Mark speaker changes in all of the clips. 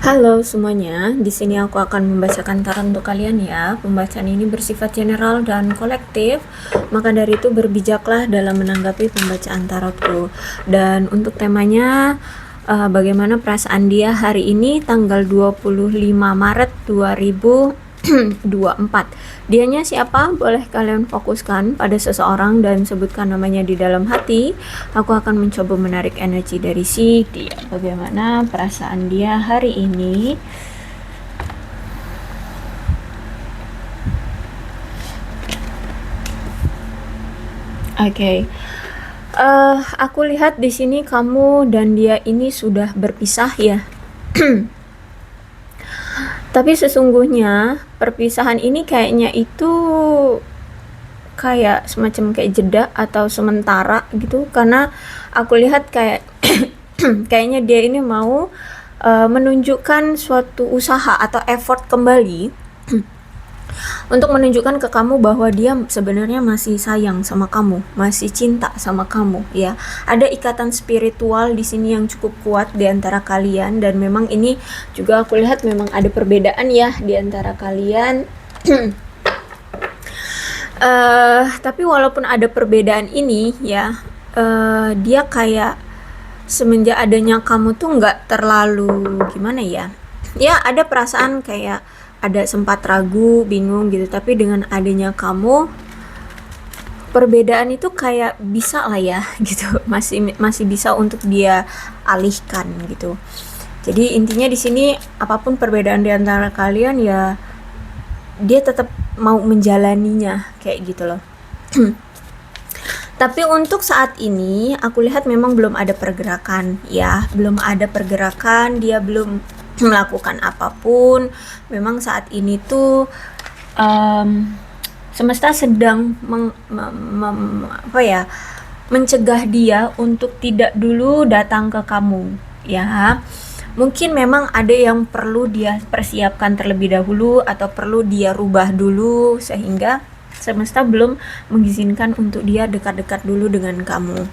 Speaker 1: Halo semuanya, di sini aku akan membacakan tarot untuk kalian ya. Pembacaan ini bersifat general dan kolektif, maka dari itu berbijaklah dalam menanggapi pembacaan tarotku. Dan untuk temanya, bagaimana perasaan dia hari ini tanggal 25 Maret 2024. Dianya siapa? Boleh kalian fokuskan pada seseorang dan sebutkan namanya di dalam hati. Aku akan mencoba menarik energi dari si dia. Bagaimana perasaan dia hari ini? Oke. Aku lihat di sini kamu dan dia ini sudah berpisah ya. Tapi sesungguhnya perpisahan ini kayaknya itu kayak semacam kayak jeda atau sementara gitu, karena aku lihat kayak kayaknya dia ini mau menunjukkan suatu usaha atau effort kembali untuk menunjukkan ke kamu bahwa dia sebenarnya masih sayang sama kamu, masih cinta sama kamu ya. Ada ikatan spiritual di sini yang cukup kuat di antara kalian, dan memang ini juga aku lihat memang ada perbedaan ya di antara kalian. Tapi walaupun ada perbedaan ini ya, dia kayak semenjak adanya kamu tuh nggak terlalu gimana ya. Ya ada perasaan kayak ada sempat ragu, bingung gitu, tapi dengan adanya kamu perbedaan itu kayak bisa lah ya gitu, masih bisa untuk dia alihkan gitu. Jadi intinya di sini apapun perbedaan di antara kalian ya, dia tetap mau menjalaninya kayak gitu loh. Tapi untuk saat ini aku lihat memang belum ada pergerakan ya, belum ada pergerakan, dia belum melakukan apapun. Memang saat ini tuh semesta sedang mencegah dia untuk tidak dulu datang ke kamu ya. Mungkin memang ada yang perlu dia persiapkan terlebih dahulu atau perlu dia rubah dulu, sehingga semesta belum mengizinkan untuk dia dekat-dekat dulu dengan kamu.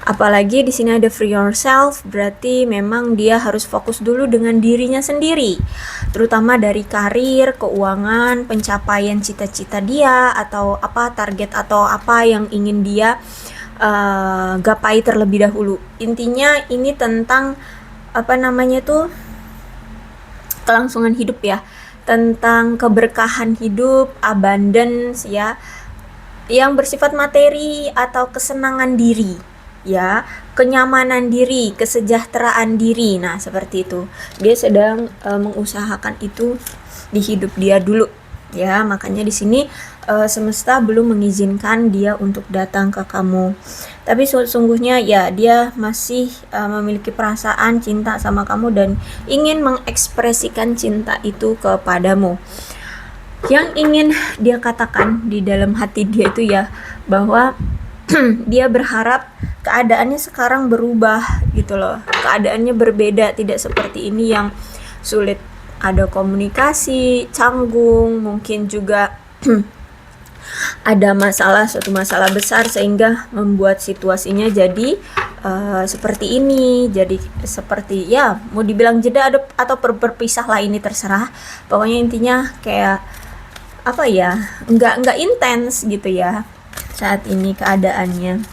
Speaker 1: Apalagi di sini ada free yourself, berarti memang dia harus fokus dulu dengan dirinya sendiri, terutama dari karir, keuangan, pencapaian cita-cita dia, atau apa target atau apa yang ingin dia gapai terlebih dahulu. Intinya ini tentang kelangsungan hidup ya, tentang keberkahan hidup, abundance ya, yang bersifat materi atau kesenangan diri ya, kenyamanan diri, kesejahteraan diri. Nah seperti itu, dia sedang mengusahakan itu di hidup dia dulu ya. Makanya di sini semesta belum mengizinkan dia untuk datang ke kamu, tapi sesungguhnya ya dia masih memiliki perasaan cinta sama kamu dan ingin mengekspresikan cinta itu kepadamu. Yang ingin dia katakan di dalam hati dia itu ya, bahwa dia berharap keadaannya sekarang berubah gitu loh, keadaannya berbeda, tidak seperti ini yang sulit, ada komunikasi, canggung, mungkin juga ada suatu masalah besar sehingga membuat situasinya jadi seperti ini. Jadi seperti ya mau dibilang jeda atau berpisah lah, ini terserah. Pokoknya intinya kayak apa ya, nggak intens gitu ya saat ini keadaannya.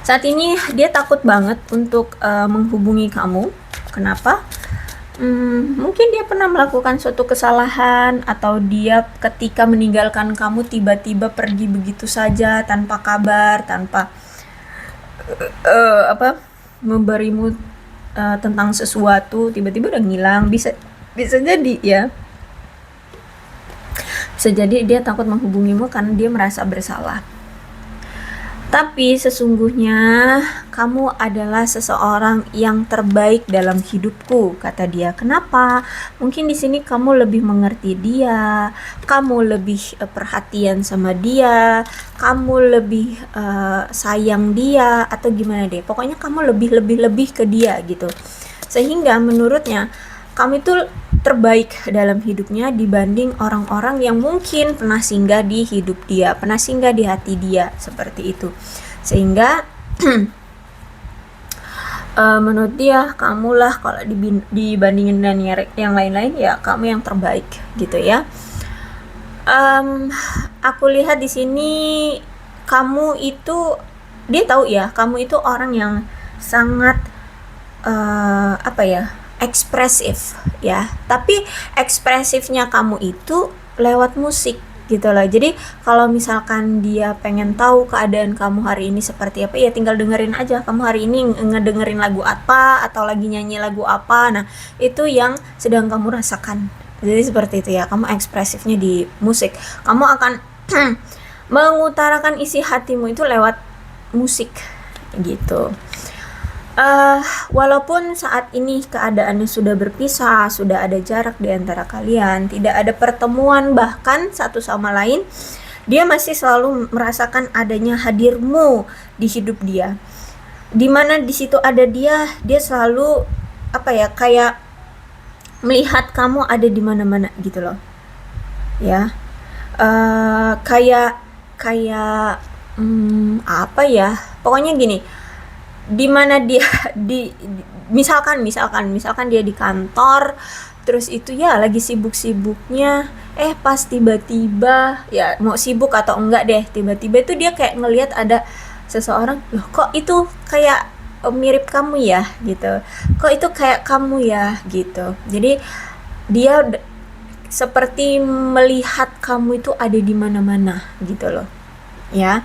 Speaker 1: Saat ini dia takut banget untuk menghubungi kamu. Kenapa? Mungkin dia pernah melakukan suatu kesalahan, atau dia ketika meninggalkan kamu tiba-tiba pergi begitu saja tanpa kabar, tanpa memberimu tentang sesuatu, tiba-tiba udah ngilang. Bisa jadi ya. Bisa jadi dia takut menghubungimu karena dia merasa bersalah. Tapi sesungguhnya kamu adalah seseorang yang terbaik dalam hidupku, kata dia. Kenapa? Mungkin di sini kamu lebih mengerti dia, kamu lebih perhatian sama dia, kamu lebih sayang dia, atau gimana deh. Pokoknya kamu lebih ke dia gitu. Sehingga menurutnya kamu itu terbaik dalam hidupnya dibanding orang-orang yang mungkin pernah singgah di hidup dia, pernah singgah di hati dia, seperti itu. Sehingga Menurut dia kamulah kalau dibandingin dengan yang lain-lain ya kamu yang terbaik gitu ya. Aku lihat di sini kamu itu, dia tahu ya kamu itu orang yang sangat apa ya, ekspresif ya, tapi ekspresifnya kamu itu lewat musik gitu loh. Jadi kalau misalkan dia pengen tahu keadaan kamu hari ini seperti apa, ya tinggal dengerin aja kamu hari ini ngedengerin lagu apa atau lagi nyanyi lagu apa. Nah itu yang sedang kamu rasakan. Jadi seperti itu ya, kamu ekspresifnya di musik, kamu akan mengutarakan isi hatimu itu lewat musik gitu. Walaupun saat ini keadaannya sudah berpisah, sudah ada jarak di antara kalian, tidak ada pertemuan bahkan satu sama lain, dia masih selalu merasakan adanya hadirmu di hidup dia. Dimana di situ ada dia selalu apa ya, kayak melihat kamu ada di mana-mana gitu loh. Ya. Kayak apa ya? Pokoknya gini, di mana dia misalkan dia di kantor, terus itu ya lagi sibuk-sibuknya, pas tiba-tiba ya mau sibuk atau enggak deh, tiba-tiba itu dia kayak ngelihat ada seseorang, loh kok itu kayak mirip kamu ya gitu, kok itu kayak kamu ya gitu. Jadi dia seperti melihat kamu itu ada di mana-mana gitu loh ya.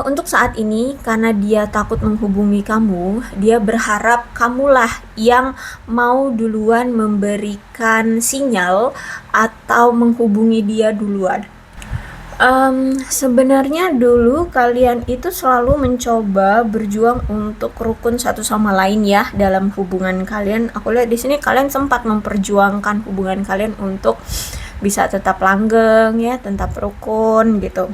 Speaker 1: Untuk saat ini karena dia takut menghubungi kamu, dia berharap kamulah yang mau duluan memberikan sinyal atau menghubungi dia duluan. Sebenarnya dulu kalian itu selalu mencoba berjuang untuk rukun satu sama lain ya dalam hubungan kalian. Aku lihat di sini kalian sempat memperjuangkan hubungan kalian untuk bisa tetap langgeng ya, tetap rukun gitu.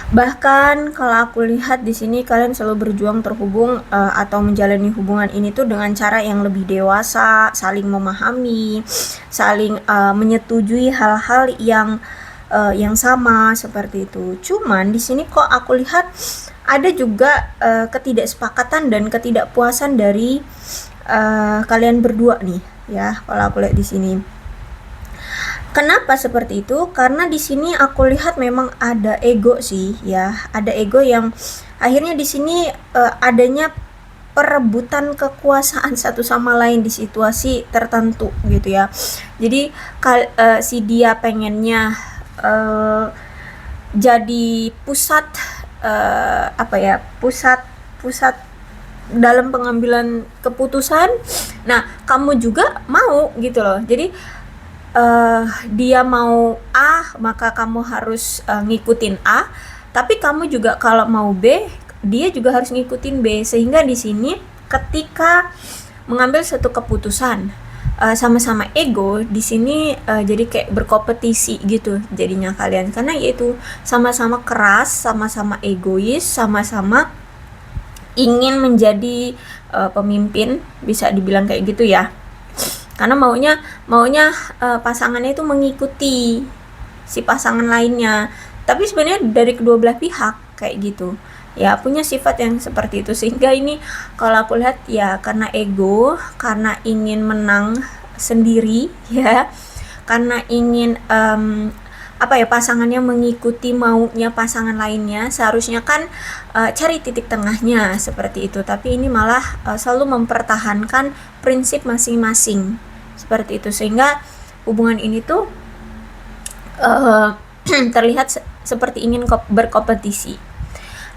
Speaker 1: Bahkan kalau aku lihat di sini kalian selalu berjuang terhubung atau menjalani hubungan ini tuh dengan cara yang lebih dewasa, saling memahami, saling menyetujui hal-hal yang sama seperti itu. Cuman di sini kok aku lihat ada juga ketidaksepakatan dan ketidakpuasan dari kalian berdua nih ya. Kalau aku lihat di sini. Kenapa seperti itu? Karena di sini aku lihat memang ada ego sih ya, ada ego yang akhirnya di sini adanya perebutan kekuasaan satu sama lain di situasi tertentu gitu ya. Jadi si dia pengennya jadi pusat apa ya, pusat dalam pengambilan keputusan. Nah kamu juga mau gitu loh. Jadi dia mau A maka kamu harus ngikutin A, tapi kamu juga kalau mau B dia juga harus ngikutin B, sehingga di sini ketika mengambil satu keputusan sama-sama ego di sini jadi kayak berkompetisi gitu jadinya kalian, karena yaitu sama-sama keras, sama-sama egois, sama-sama ingin menjadi pemimpin, bisa dibilang kayak gitu ya. Karena maunya pasangannya itu mengikuti si pasangan lainnya, tapi sebenarnya dari kedua belah pihak kayak gitu ya, punya sifat yang seperti itu. Sehingga ini kalau aku lihat ya karena ego, karena ingin menang sendiri ya, karena ingin apa ya, pasangannya mengikuti maunya pasangan lainnya. Seharusnya kan cari titik tengahnya seperti itu, tapi ini malah selalu mempertahankan prinsip masing-masing seperti itu, sehingga hubungan ini tuh terlihat seperti ingin berkompetisi.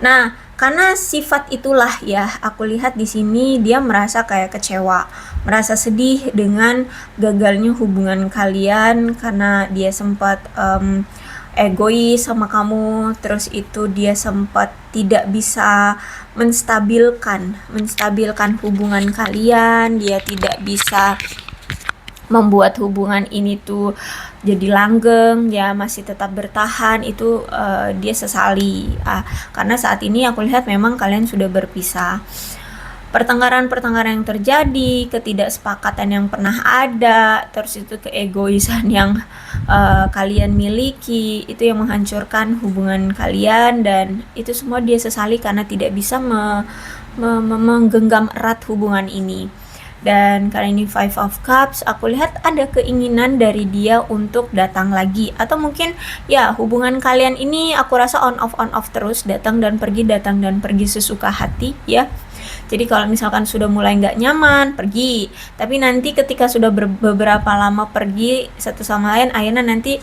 Speaker 1: Nah, karena sifat itulah ya, aku lihat di sini dia merasa kayak kecewa, merasa sedih dengan gagalnya hubungan kalian karena dia sempat egois sama kamu, terus itu dia sempat tidak bisa menstabilkan hubungan kalian, dia tidak bisa membuat hubungan ini tuh jadi langgeng, ya masih tetap bertahan. Itu dia sesali karena saat ini aku lihat memang kalian sudah berpisah. pertengkaran-pertengkaran yang terjadi, ketidaksepakatan yang pernah ada, terus itu keegoisan yang kalian miliki, itu yang menghancurkan hubungan kalian, dan itu semua dia sesali karena tidak bisa menggenggam erat hubungan ini. Dan kali ini Five of Cups, aku lihat ada keinginan dari dia untuk datang lagi, atau mungkin ya hubungan kalian ini aku rasa on off terus, datang dan pergi sesuka hati ya. Jadi kalau misalkan sudah mulai nggak nyaman, pergi. Tapi nanti ketika sudah beberapa lama pergi satu sama lain, akhirnya nanti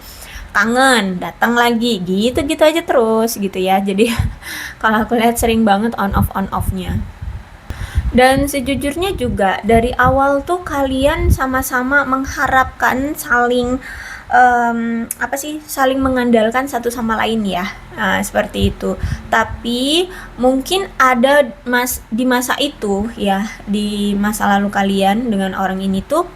Speaker 1: kangen, datang lagi, gitu-gitu aja terus gitu ya. Jadi kalau aku lihat sering banget on off-nya. Dan sejujurnya juga dari awal tuh kalian sama-sama mengharapkan saling saling mengandalkan satu sama lain ya. Nah, seperti itu. Tapi mungkin ada di masa itu ya, di masa lalu kalian dengan orang ini tuh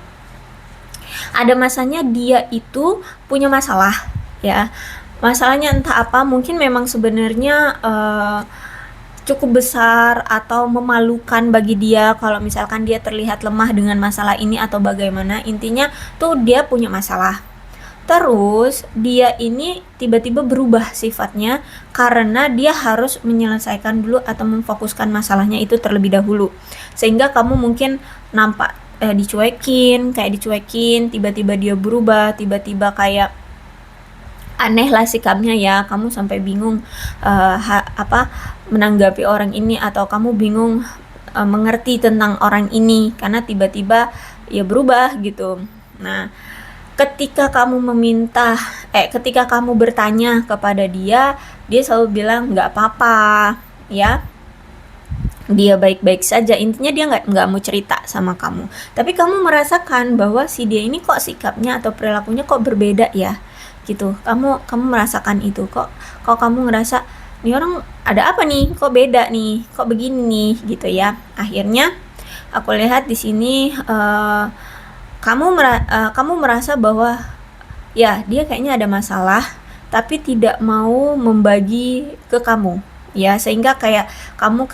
Speaker 1: ada masanya dia itu punya masalah ya. Masalahnya entah apa, mungkin memang sebenarnya cukup besar atau memalukan bagi dia kalau misalkan dia terlihat lemah dengan masalah ini atau bagaimana. Intinya tuh dia punya masalah. Terus dia ini tiba-tiba berubah sifatnya karena dia harus menyelesaikan dulu atau memfokuskan masalahnya itu terlebih dahulu. Sehingga kamu mungkin nampak dicuekin, tiba-tiba dia berubah, tiba-tiba kayak aneh lah sikapnya ya, kamu sampai bingung menanggapi orang ini, atau kamu bingung mengerti tentang orang ini karena tiba-tiba ya berubah gitu. Nah, ketika kamu bertanya kepada dia selalu bilang nggak apa-apa ya, dia baik-baik saja. Intinya dia nggak mau cerita sama kamu, tapi kamu merasakan bahwa si dia ini kok sikapnya atau perilakunya kok berbeda ya gitu. Kamu merasakan itu, kok kamu ngerasa nih orang ada apa nih, kok beda nih, kok begini nih gitu ya. Akhirnya aku lihat di sini kamu merasa bahwa ya dia kayaknya ada masalah tapi tidak mau membagi ke kamu ya, sehingga kamu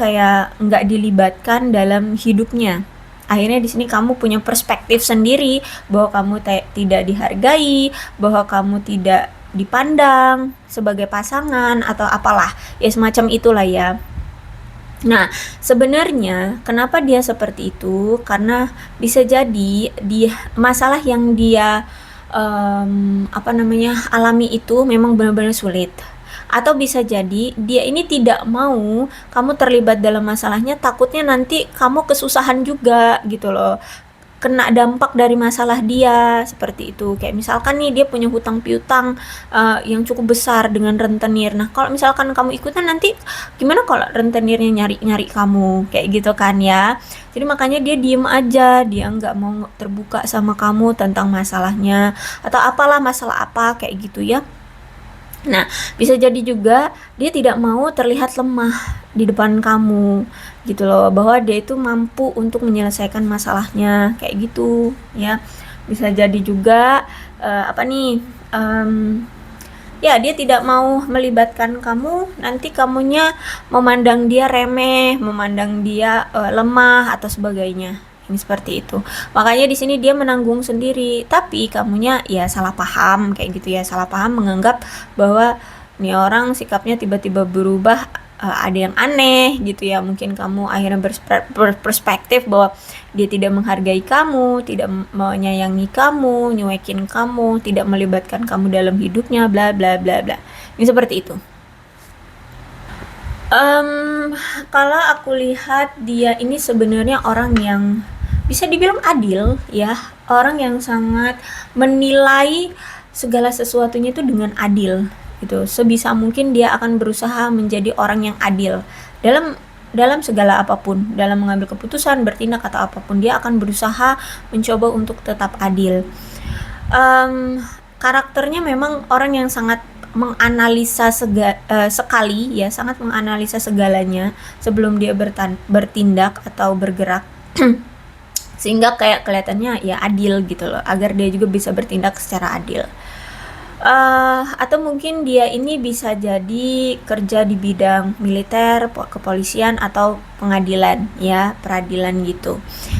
Speaker 1: nggak dilibatkan dalam hidupnya. Akhirnya di sini kamu punya perspektif sendiri bahwa kamu tidak dihargai, bahwa kamu tidak dipandang sebagai pasangan atau apalah ya, semacam itulah ya. Nah, sebenarnya kenapa dia seperti itu? Karena bisa jadi masalah yang dia alami itu memang benar-benar sulit. Atau bisa jadi dia ini tidak mau kamu terlibat dalam masalahnya, takutnya nanti kamu kesusahan juga gitu loh, kena dampak dari masalah dia, seperti itu. Kayak misalkan nih dia punya hutang piutang yang cukup besar dengan rentenir. Nah, kalau misalkan kamu ikutan, nanti gimana kalau rentenirnya nyari kamu, kayak gitu kan ya. Jadi makanya dia diem aja, dia nggak mau terbuka sama kamu tentang masalahnya atau apalah, masalah apa kayak gitu ya. Nah, bisa jadi juga dia tidak mau terlihat lemah di depan kamu gitu loh, bahwa dia itu mampu untuk menyelesaikan masalahnya kayak gitu ya. Bisa jadi juga ya dia tidak mau melibatkan kamu, nanti kamunya memandang dia remeh, memandang dia lemah atau sebagainya. Ini seperti itu. Makanya di sini dia menanggung sendiri, tapi kamunya ya salah paham kayak gitu ya, salah paham, menganggap bahwa nih orang sikapnya tiba-tiba berubah, ada yang aneh gitu ya. Mungkin kamu akhirnya berperspektif bahwa dia tidak menghargai kamu, tidak menyayangi kamu, nyuekin kamu, tidak melibatkan kamu dalam hidupnya, bla bla bla bla. Ini seperti itu. Kalau aku lihat dia ini sebenarnya orang yang bisa dibilang adil ya, orang yang sangat menilai segala sesuatunya itu dengan adil gitu. Sebisa mungkin dia akan berusaha menjadi orang yang adil dalam segala apapun, dalam mengambil keputusan, bertindak atau apapun, dia akan berusaha mencoba untuk tetap adil. Karakternya memang orang yang sangat menganalisa sekali ya, sangat menganalisa segalanya sebelum dia bertindak atau bergerak sehingga kayak kelihatannya ya adil gitu loh, agar dia juga bisa bertindak secara adil. Atau mungkin dia ini bisa jadi kerja di bidang militer, kepolisian atau pengadilan ya, peradilan gitu.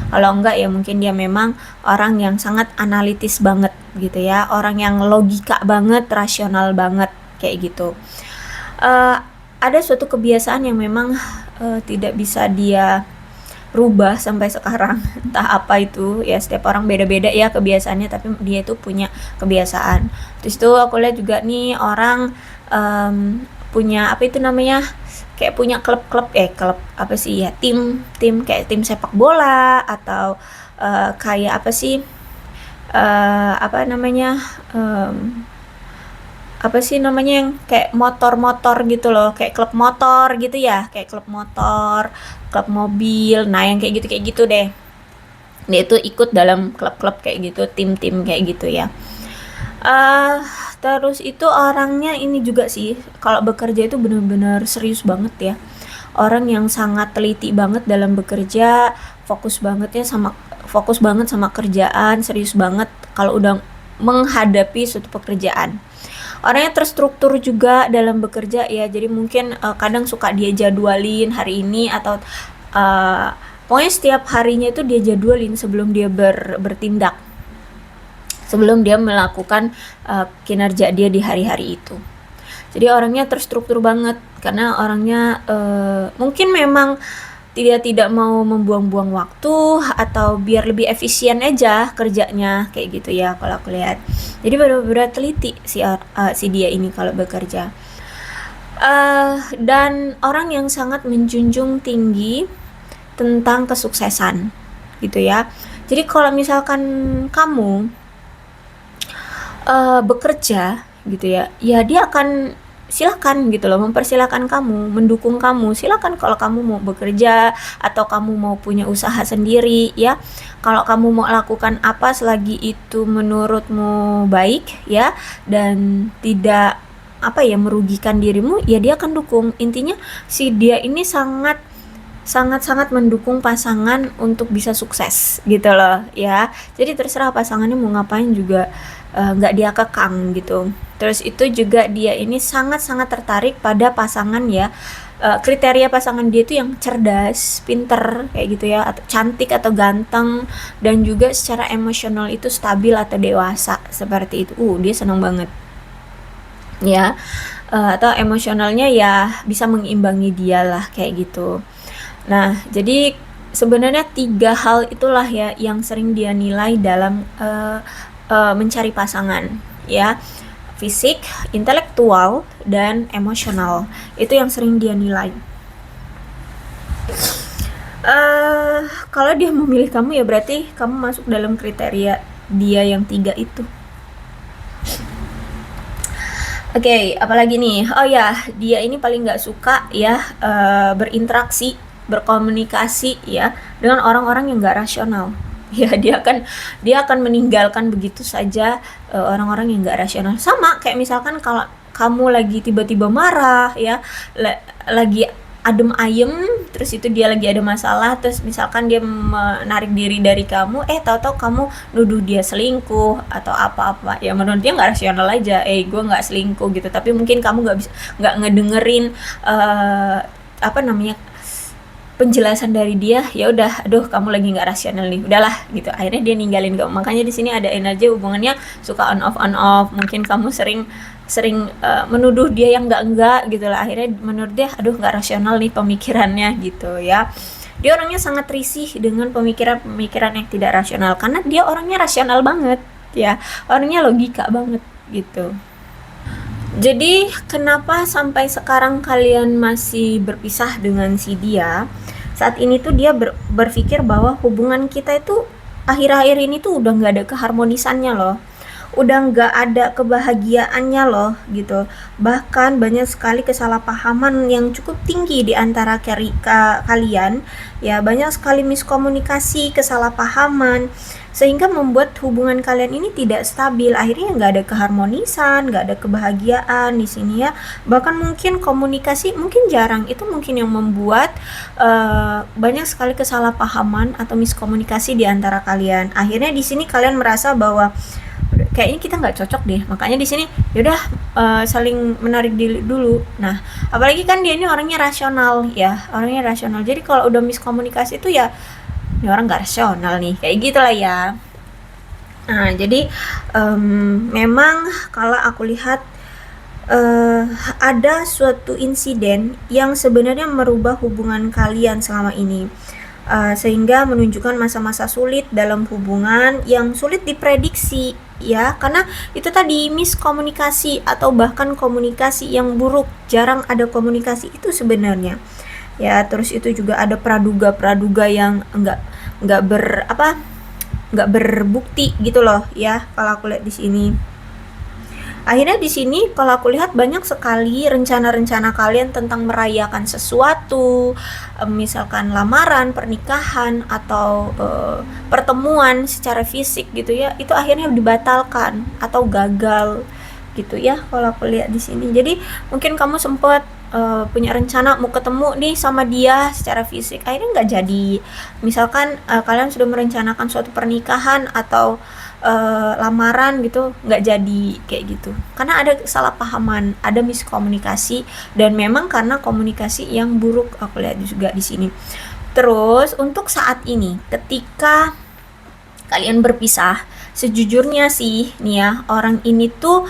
Speaker 1: Kalau enggak ya mungkin dia memang orang yang sangat analitis banget gitu ya, orang yang logika banget, rasional banget kayak gitu. Uh, ada suatu kebiasaan yang memang tidak bisa dia rubah sampai sekarang. Entah apa itu ya, setiap orang beda-beda ya kebiasaannya, tapi dia itu punya kebiasaan. Terus itu aku lihat juga nih orang punya apa itu namanya, kayak punya klub-klub klub apa sih ya, tim kayak tim sepak bola atau kayak apa sih, apa namanya, apa sih namanya yang kayak motor-motor gitu loh, kayak klub motor gitu ya, kayak klub motor, klub mobil. Nah, yang kayak gitu deh. Dia itu ikut dalam klub-klub kayak gitu, tim-tim kayak gitu ya. Uh, Terus itu orangnya ini juga sih, kalau bekerja itu benar-benar serius banget ya. Orang yang sangat teliti banget dalam bekerja, fokus banget sama kerjaan, serius banget kalau udah menghadapi suatu pekerjaan. Orangnya terstruktur juga dalam bekerja ya, jadi mungkin kadang suka dia jadwalin hari ini atau pokoknya setiap harinya itu dia jadwalin sebelum dia bertindak, sebelum dia melakukan kinerja dia di hari-hari itu. Jadi orangnya terstruktur banget karena orangnya mungkin memang tidak mau membuang-buang waktu atau biar lebih efisien aja kerjanya kayak gitu ya kalau aku lihat. Jadi benar-benar teliti si dia ini kalau bekerja. Dan orang yang sangat menjunjung tinggi tentang kesuksesan gitu ya. Jadi kalau misalkan kamu bekerja gitu ya, ya dia akan silakan gitu loh, mempersilahkan kamu, mendukung kamu. Silakan kalau kamu mau bekerja atau kamu mau punya usaha sendiri ya. Kalau kamu mau lakukan apa selagi itu menurutmu baik ya dan tidak apa ya merugikan dirimu, ya dia akan dukung. Intinya si dia ini sangat mendukung pasangan untuk bisa sukses gitu loh ya. Jadi terserah pasangannya mau ngapain juga nggak dia kekang gitu. Terus itu juga dia ini sangat tertarik pada pasangan ya. Kriteria pasangan dia itu yang cerdas, pinter kayak gitu ya, atau cantik atau ganteng, dan juga secara emosional itu stabil atau dewasa seperti itu. Dia senang banget ya. Atau emosionalnya ya bisa mengimbangi dia lah kayak gitu. Nah, jadi sebenarnya 3 hal itulah ya yang sering dia nilai dalam mencari pasangan ya. Fisik, intelektual, dan emosional. Itu yang sering dia nilai. Kalau dia memilih kamu ya berarti kamu masuk dalam kriteria dia yang 3 itu. Oke, apalagi nih? Oh ya, dia ini paling nggak suka ya berinteraksi, berkomunikasi ya dengan orang-orang yang nggak rasional. Ya dia akan meninggalkan begitu saja orang-orang yang nggak rasional. Sama kayak misalkan kalau kamu lagi tiba-tiba marah ya, lagi adem ayem, terus itu dia lagi ada masalah, terus misalkan dia menarik diri dari kamu, tahu-tahu kamu nuduh dia selingkuh atau apa-apa, ya menurut dia nggak rasional aja, gue nggak selingkuh gitu, tapi mungkin kamu nggak ngedengerin apa namanya penjelasan dari dia. Ya udah, aduh kamu lagi nggak rasional nih, udahlah gitu, akhirnya dia ninggalin kamu. Makanya di sini ada energi hubungannya suka on off, mungkin kamu sering menuduh dia yang enggak gitu lah, akhirnya menurut dia aduh nggak rasional nih pemikirannya gitu ya. Dia orangnya sangat risih dengan pemikiran yang tidak rasional karena dia orangnya rasional banget ya, orangnya logika banget gitu. Jadi kenapa sampai sekarang kalian masih berpisah dengan si dia? Saat ini tuh dia berpikir bahwa hubungan kita itu akhir-akhir ini tuh udah nggak ada keharmonisannya loh, udah nggak ada kebahagiaannya loh gitu. Bahkan banyak sekali kesalahpahaman yang cukup tinggi di antara kalian ya, banyak sekali miskomunikasi, kesalahpahaman, sehingga membuat hubungan kalian ini tidak stabil. Akhirnya nggak ada keharmonisan, nggak ada kebahagiaan di sini ya. Bahkan mungkin komunikasi mungkin jarang. Itu mungkin yang membuat banyak sekali kesalahpahaman atau miskomunikasi di antara kalian. Akhirnya di sini kalian merasa bahwa kayaknya kita nggak cocok deh, makanya di sini yaudah saling menarik diri dulu. Nah, apalagi kan dia ini orangnya rasional ya, orangnya rasional. Jadi kalau udah miskomunikasi itu ya ini orang nggak rasional nih, kayak gitulah ya. Nah, jadi memang kalau aku lihat ada suatu insiden yang sebenarnya merubah hubungan kalian selama ini, sehingga menunjukkan masa-masa sulit dalam hubungan yang sulit diprediksi ya, karena itu tadi miskomunikasi atau bahkan komunikasi yang buruk, jarang ada komunikasi itu sebenarnya ya. Terus itu juga ada praduga yang nggak berbukti gitu loh ya, kalau aku lihat di sini. Akhirnya di sini kalau aku lihat banyak sekali rencana-rencana kalian tentang merayakan sesuatu, misalkan lamaran, pernikahan, atau pertemuan secara fisik gitu ya, itu akhirnya dibatalkan atau gagal gitu ya kalau aku lihat di sini. Jadi mungkin kamu sempat punya rencana mau ketemu nih sama dia secara fisik, akhirnya nggak jadi. Misalkan kalian sudah merencanakan suatu pernikahan atau lamaran gitu, nggak jadi kayak gitu, karena ada kesalahpahaman, ada miskomunikasi, dan memang karena komunikasi yang buruk aku lihat juga di sini. Terus untuk saat ini ketika kalian berpisah, sejujurnya sih nih ya, orang ini tuh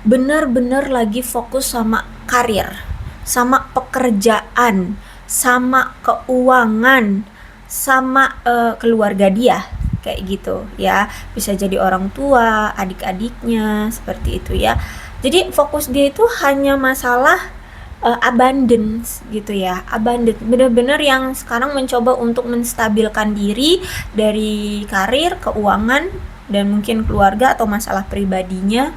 Speaker 1: benar-benar lagi fokus sama karir, sama pekerjaan, sama keuangan, sama keluarga dia kayak gitu ya. Bisa jadi orang tua, adik-adiknya, seperti itu ya. Jadi fokus dia itu hanya masalah abundance gitu ya, abundance, bener-bener yang sekarang mencoba untuk menstabilkan diri dari karir, keuangan, dan mungkin keluarga atau masalah pribadinya.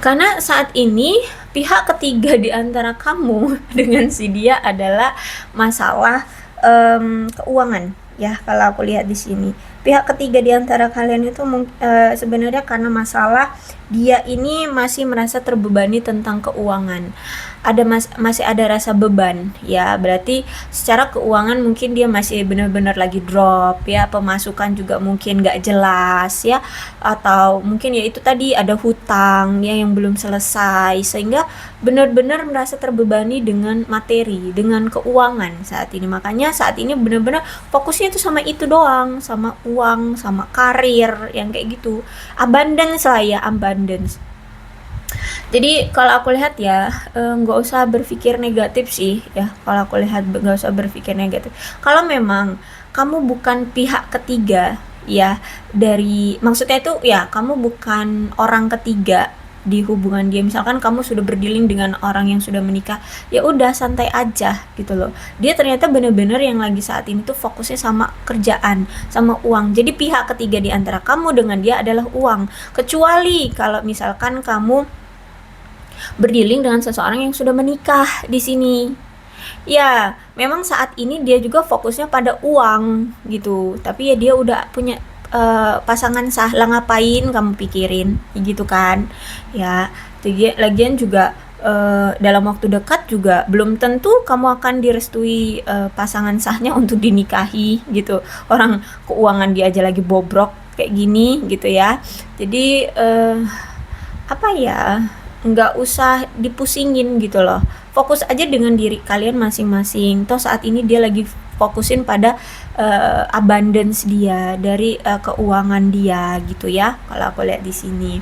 Speaker 1: Karena saat ini pihak ketiga di antara kamu dengan si dia adalah masalah keuangan ya, kalau aku lihat di sini. Pihak ketiga di antara kalian itu sebenarnya karena masalah dia ini masih merasa terbebani tentang keuangan. Masih ada rasa beban ya, berarti secara keuangan mungkin dia masih benar-benar lagi drop ya, pemasukan juga mungkin gak jelas ya, atau mungkin ya itu tadi ada hutang ya yang belum selesai, sehingga benar-benar merasa terbebani dengan materi, dengan keuangan saat ini. Makanya saat ini benar-benar fokusnya itu sama itu doang, sama uang, sama karir yang kayak gitu. Abundance lah ya, abundance. Jadi kalau aku lihat ya, nggak usah berpikir negatif sih ya. Kalau aku lihat nggak usah berpikir negatif. Kalau memang kamu bukan pihak ketiga ya, maksudnya itu ya kamu bukan orang ketiga di hubungan dia. Misalkan kamu sudah berdealing dengan orang yang sudah menikah, ya udah santai aja gitu loh. Dia ternyata bener-bener yang lagi saat ini tuh fokusnya sama kerjaan, sama uang. Jadi pihak ketiga di antara kamu dengan dia adalah uang. Kecuali kalau misalkan kamu berdealing dengan seseorang yang sudah menikah di sini. Ya, memang saat ini dia juga fokusnya pada uang gitu. Tapi ya dia udah punya pasangan sah, lah ngapain kamu pikirin gitu kan. Ya, lagian juga dalam waktu dekat juga belum tentu kamu akan direstui pasangan sahnya untuk dinikahi gitu. Orang keuangan dia aja lagi bobrok kayak gini gitu ya. Jadi apa ya, nggak usah dipusingin gitu loh, fokus aja dengan diri kalian masing-masing. Toh saat ini dia lagi fokusin pada abundance dia, dari keuangan dia gitu ya, kalau aku lihat di sini.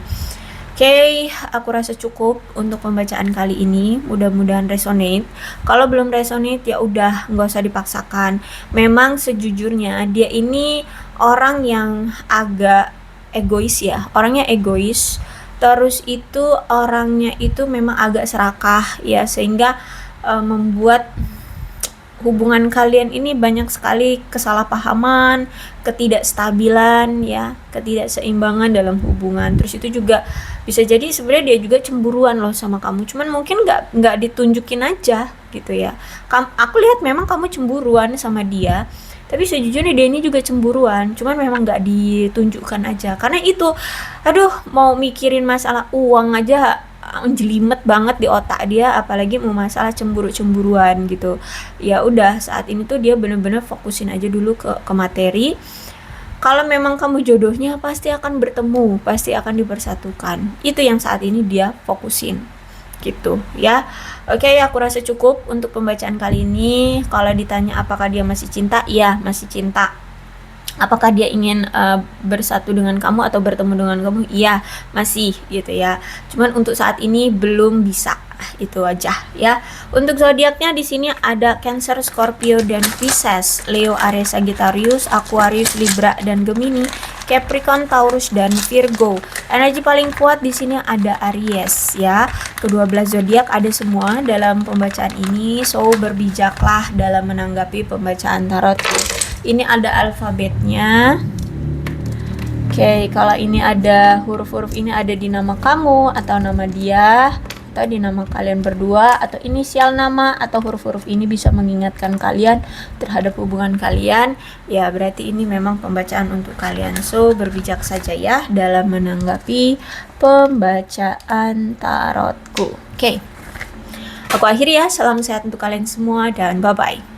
Speaker 1: Oke, aku rasa cukup untuk pembacaan kali ini. Mudah-mudahan resonate. Kalau belum resonate ya udah, nggak usah dipaksakan. Memang sejujurnya dia ini orang yang agak egois ya, orangnya egois. Terus itu orangnya itu memang agak serakah ya, sehingga membuat hubungan kalian ini banyak sekali kesalahpahaman, ketidakstabilan ya, ketidakseimbangan dalam hubungan. Terus itu juga bisa jadi sebenarnya dia juga cemburuan loh sama kamu, cuman mungkin nggak ditunjukin aja gitu ya. Aku lihat memang kamu cemburuan sama dia, tapi sejujurnya dia ini juga cemburuan, cuman memang nggak ditunjukkan aja. Karena itu, aduh, mau mikirin masalah uang aja jelimet banget di otak dia, apalagi mau masalah cemburu-cemburuan gitu. Ya udah, saat ini tuh dia bener-bener fokusin aja dulu ke materi. kalau memang kamu jodohnya pasti akan bertemu, pasti akan dipersatukan. Itu yang saat ini dia fokusin gitu ya. Oke, aku rasa cukup untuk pembacaan kali ini. Kalau ditanya apakah dia masih cinta, iya masih cinta. Apakah dia ingin bersatu dengan kamu atau bertemu dengan kamu? Iya, masih gitu ya. Cuman untuk saat ini belum bisa. Itu aja ya. Untuk zodiaknya di sini ada Cancer, Scorpio dan Pisces, Leo, Aries, Sagittarius, Aquarius, Libra dan Gemini, Capricorn, Taurus dan Virgo. Energi paling kuat di sini ada Aries ya. Kedua belas zodiak ada semua dalam pembacaan ini. So berbijaklah dalam menanggapi pembacaan tarot. Ini ada alfabetnya. Oke, kalau ini ada huruf-huruf ini ada di nama kamu atau nama dia atau di nama kalian berdua atau inisial nama atau huruf-huruf ini bisa mengingatkan kalian terhadap hubungan kalian, ya berarti ini memang pembacaan untuk kalian. So berbijak saja ya dalam menanggapi pembacaan tarotku. Oke. Aku akhiri ya, salam sehat untuk kalian semua dan bye-bye.